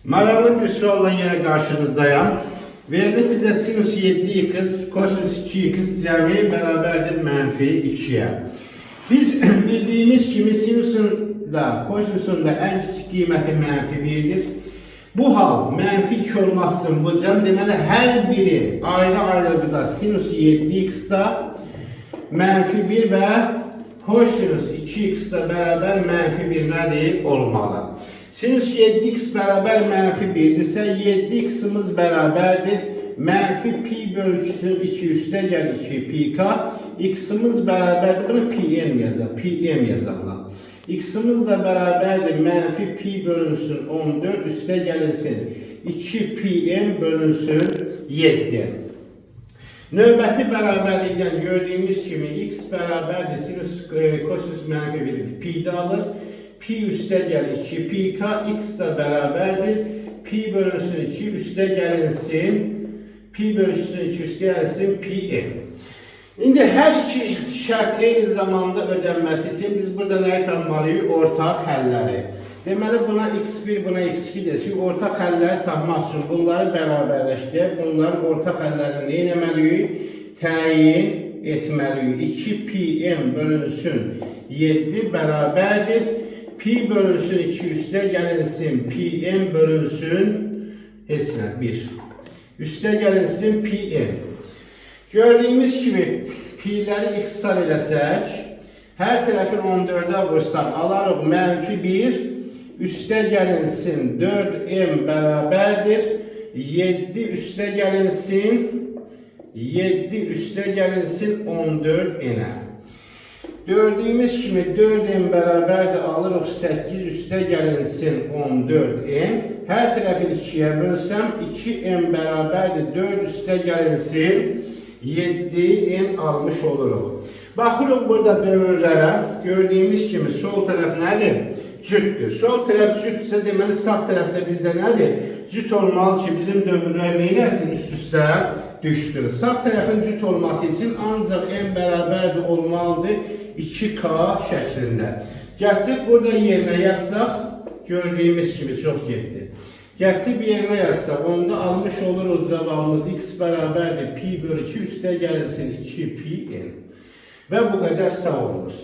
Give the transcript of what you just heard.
Maraqlı bir sualla yine karşınızdayım. Verilib bizə sinus 7x, kosinus 2x cəmi bərabərdir mənfi 2-yə. Biz bildiyimiz kimi sinusun da, kosinusun da ən kiçik qiyməti mənfi 1'dir. Bu hal mənfi 2 olmasın bu cəm deməli hər biri ayrı-ayrılıqda sinus 7x-da mənfi 1 və kosinus 2x da bərabər mənfi 1 nədir? Olmalı. Sinus 7x bərabər mənfi 1'dirsə 7x'imiz bərabərdir. Mənfi pi bölgüsünün 2 üstə gəl 2 pi k. X'imiz bərabərdir. Bunu pm yazaq. Pm yazaqlar. X'imiz da bərabərdir. Mənfi pi bölünsün 14 üstə gəlinsin 2 pm bölünsün 7. Növbəti bərabərlikdən gördüyümüz kimi x bərabərdir. Sinus kosinus mənfi 1 pi'də alır. Pi üstə gəl 2 pi k, x da bərabərdir. Pi bölünsün 2 üstə gəlinsin. Pi bölünsün 2 üstə gəlinsin pi m. İndi hər iki şərt eyni zamanda ödənməsi üçün biz burada nəyi tapmalıyıq? Ortaq həlləri. Deməli buna x1, buna x2 desək, ortaq həlləri tapmaq üçün bunları bərabərləşdirək. Bunların ortaq həllərini nə etməliyik? Təyin etməliyik. 2 pi m bölünsün 7 bərabərdir. Pi bölünsün 2 üstə gəlinsin pi m bölünsün heç nə 1. Üstə gəlinsin pi m. Gördüyümüz kimi pi'ləri x-sal eləsək, hər tərəfin 14'ə vursaq alarıq mənfi 1. Üstə gəlinsin 4m bərabərdir. 7 üstə gəlinsin 14n'ə. Gördüyümüz kimi 4m bərabərdir, alırıq 8 üstə gəlinsin 14m. Hər tərəfin 2'yə bölsəm 2m bərabərdir, 4 üstə gəlinsin 7m almış oluruq. Baxırıq burada dövrlərə, gördüyümüz kimi sol tərəf nədir? Cütdür. Sol tərəf cütdürsə deməli sağ tərəfdə bizdə nədir? Cüt olmalı ki bizim dövrlər neynəsin? Üst-üstə düşsün. Sağ tərəfin cüt olması için ancaq m bərabərdir olmalıdır 2k şəklində. Gətirib burada yerinə yazsaq, gördüyümüz kimi çox getdi. Gətirib yerinə yazsaq, onda almış oluruq cavabımız x bərabərdir pi bölü 2 üstə gəlinsin 2 pi n. Və bu qədər sağ olunuz.